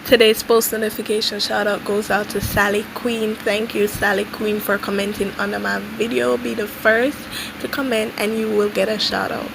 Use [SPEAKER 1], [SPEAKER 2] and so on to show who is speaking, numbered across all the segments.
[SPEAKER 1] Today's post notification shout out goes out to Sally Queen. Thank you, Sally Queen, for commenting under my video. Be the first to comment and you will get a shout out.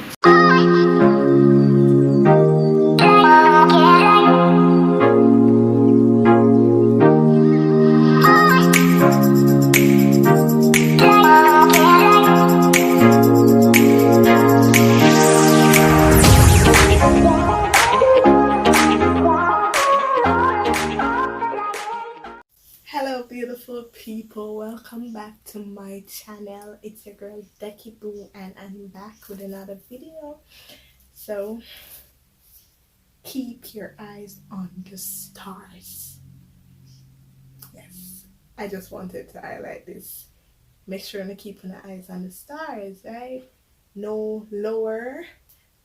[SPEAKER 1] Hello beautiful people, welcome back to my channel. It's your girl Decky Boo and I'm back with another video. So keep your eyes on the stars. Yes, I just wanted to highlight this. Make sure to keep your eyes on the stars, right? No lower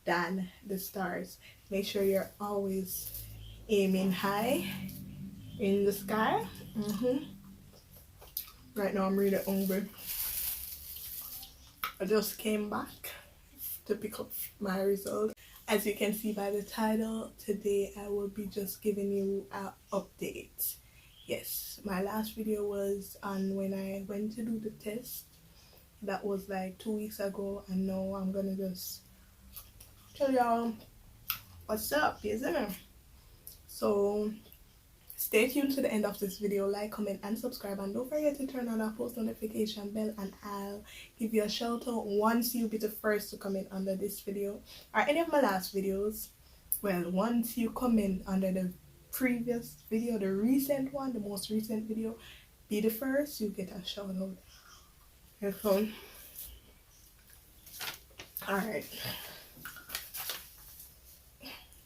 [SPEAKER 1] than the stars. Make sure you're always aiming high in the sky. Right now I'm really hungry. I just came back to pick up my result. As you can see by the title, today I will be just giving you an update. Yes, my last video was on when I went to do the test. That was like 2 weeks ago, and now I'm gonna just tell y'all what's up, isn't it? So stay tuned to the end of this video. Like, comment and subscribe, and don't forget to turn on that post notification bell, and I'll give you a shout out once you be the first to comment under this video or any of my last videos. Well, once you comment under the previous video, the recent one, the most recent video, be the first, you get a shout out. Okay. Alright,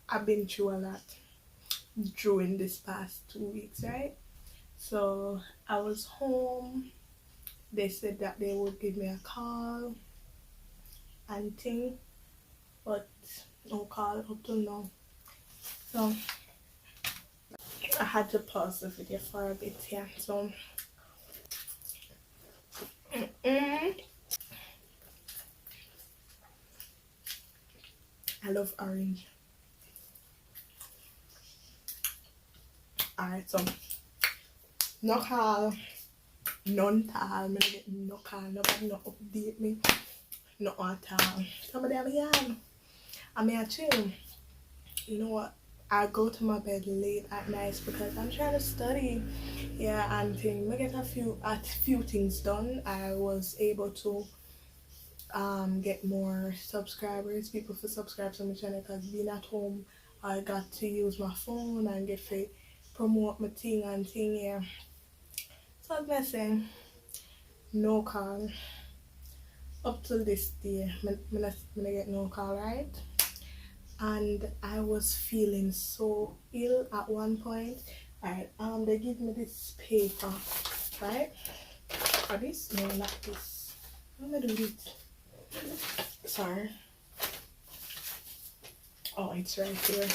[SPEAKER 1] I've been through a lot during this past 2 weeks, right? So I was home. They said that they would give me a call and thing, but no call up till now. So I had to pause the video for a bit here. So I love orange. Alright, so no call, none call, me get no call, nobody no update me, no at all. Somebody have a yarn. I mean, I chill. You know what? I go to my bed late at night because I'm trying to study. Yeah, and thing. I get a few things done. I was able to get more subscribers, people to subscribe to my channel, because being at home, I got to use my phone and get to promote my thing and thing here. So I'm guessing no call up till this day. I get no call, right? And I was feeling so ill at one point. Alright, they give me this paper, right? Or this? No, not this. How am I doing it? Sorry. Oh, it's right here.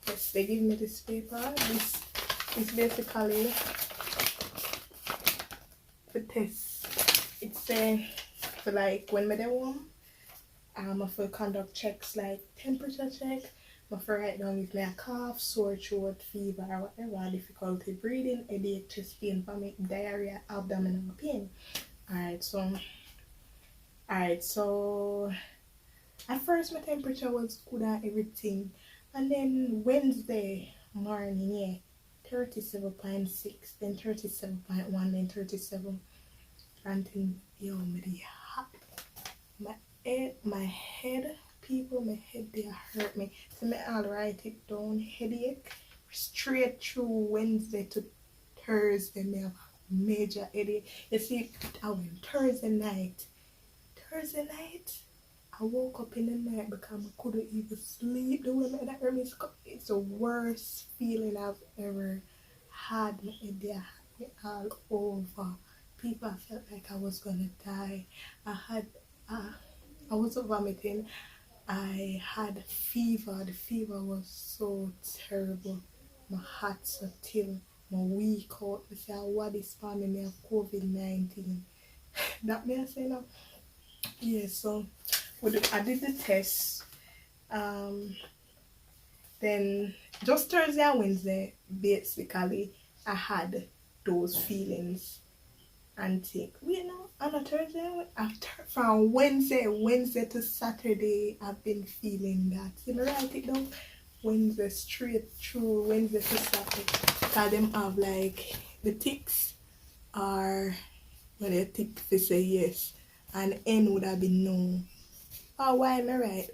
[SPEAKER 1] Yes, they give me this paper. This is basically the test. It's for like when I'm warm. I for conduct checks like temperature check. I for write down if I cough, sore throat, fever, or whatever, difficulty breathing, headache, chest pain, vomit, diarrhea, abdominal pain. Alright, so at first my temperature was good and everything, and then Wednesday morning, yeah, 37.6, then 37.1, then 37, and then yo, me hot. My head, people, my head, they hurt me. So I'll write it down. Headache straight through Wednesday to Thursday. Me have major headache. You see, I went Thursday night. I woke up in the night because I couldn't even sleep. The way that hurt me, it's the worst feeling I've ever had. My head, they had me all over. People, I felt like I was gonna die. I was vomiting. I had fever. The fever was so terrible. My heart so till my weak out. I say, what is for me? I have COVID-19. That may I say now? Yeah, so I did the test. Then just Thursday and Wednesday, basically, I had those feelings and think, you know, on a Thursday, after from Wednesday to Saturday, I've been feeling that. You know, write it down. Wednesday straight through Wednesday to Saturday. Because them have like the ticks are when they tick they say yes. And N would have been no. Oh, why am I right?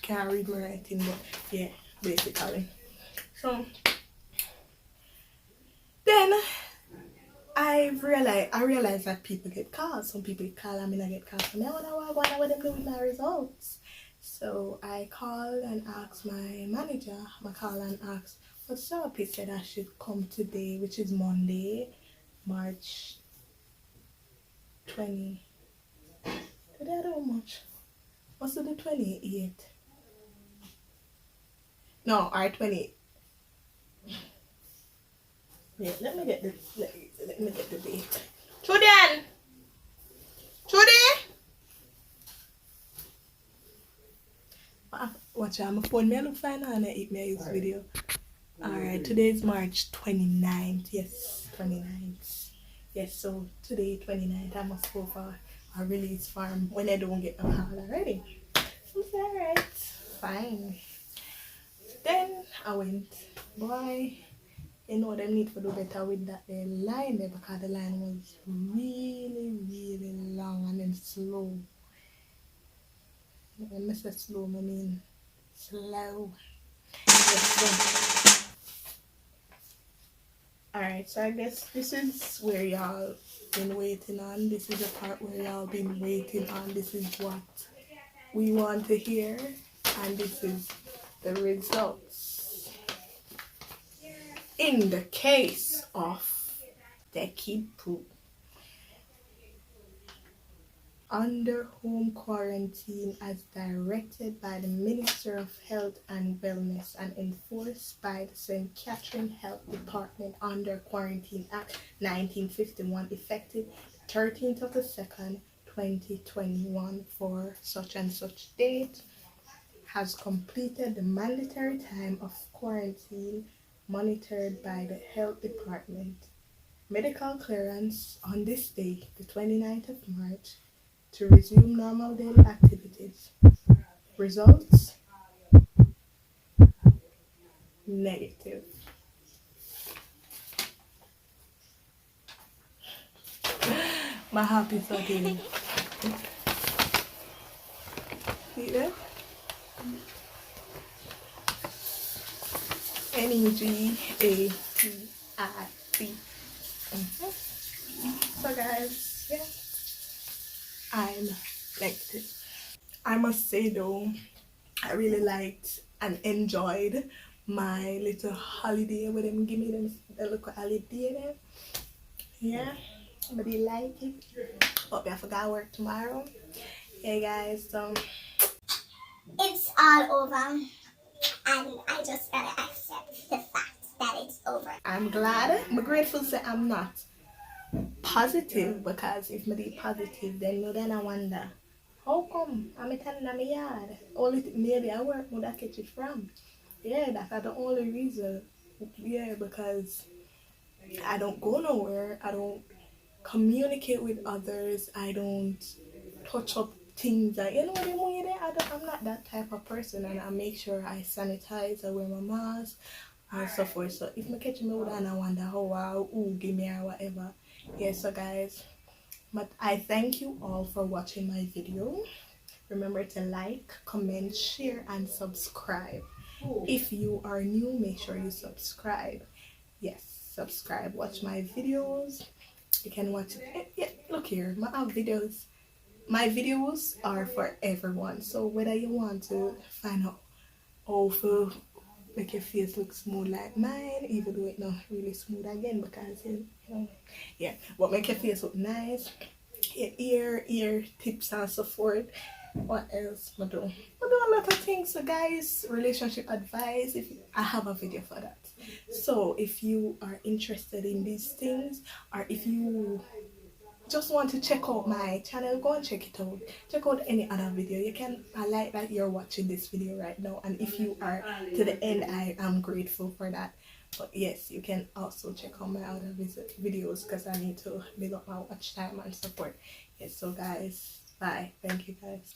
[SPEAKER 1] Can't read my writing, but yeah, basically. So then I realized that people get calls. Some people call and I get calls. So I wonder what them do with my results. So I called and asked my manager. I called and asked what's up. He said I should come today, which is Monday, March 20. Today I don't know much. What's the 28th? No, or 20. Yeah, let me get the date. Julian! Judy! Watch out, my phone. Me look fine and I eat my video. Alright, today is March 29th. Yes, 29th. Yes, so today, 29th, I must go for a release farm when I don't get a call already. It's alright. Fine. Then I went. Boy, you know them need to do better with that line there because the line was really, really long and then slow. When I say slow, I mean slow. Alright, so I guess this is where y'all been waiting on. This is the part where y'all been waiting on. This is what we want to hear. And this is the results. In the case of the kid poop. Under home quarantine as directed by the Minister of Health and Wellness and enforced by the St. Catherine Health Department under Quarantine Act 1951 effective 13th of the 2nd 2021 for such and such date has completed the mandatory time of quarantine monitored by the Health Department. Medical clearance on this day, the 29th of March, to resume normal daily activities. Results? Negative. My happy thought is, see that? NEGATIC. So guys, yeah, I'm negative. I must say though, I really liked and enjoyed my little holiday with them. Give me them a little holiday there. Yeah, but you like it. Hope I forgot work tomorrow. Hey guys,
[SPEAKER 2] it's all over, and I just gotta accept the fact that it's over.
[SPEAKER 1] I'm glad. I'm grateful that I'm not positive because if I be positive, then I wonder how come I'm telling my yard. Only maybe I work would I catch it from. Yeah, that's the only reason. Yeah, because I don't go nowhere. I don't communicate with others. I don't touch up things that you know the way there. I'm not that type of person, and I make sure I sanitize. I wear my mask and so forth. So if I catch me with and I wonder how give me or whatever. Yeah, so guys, but I thank you all for watching my video. Remember to like, comment, share, and subscribe. If you are new, make sure you subscribe. Yes, subscribe. Watch my videos. You can watch it. Yeah, look here. My videos are for everyone. So whether you want to find out how to make your face look smooth like mine, even though it's not really smooth again because you know, yeah, but make your face look nice. Your ear tips and so forth. What else I do? I do a lot of things. So guys, relationship advice. If I have a video for that. So if you are interested in these things, or if you just want to check out my channel, go and check it out. Check out any other video. You can, I like that you're watching this video right now, and if you are to the end, I am grateful for that. But yes, you can also check out my other videos because I need to build up my watch time and support. Yes, so guys, bye. Thank you guys.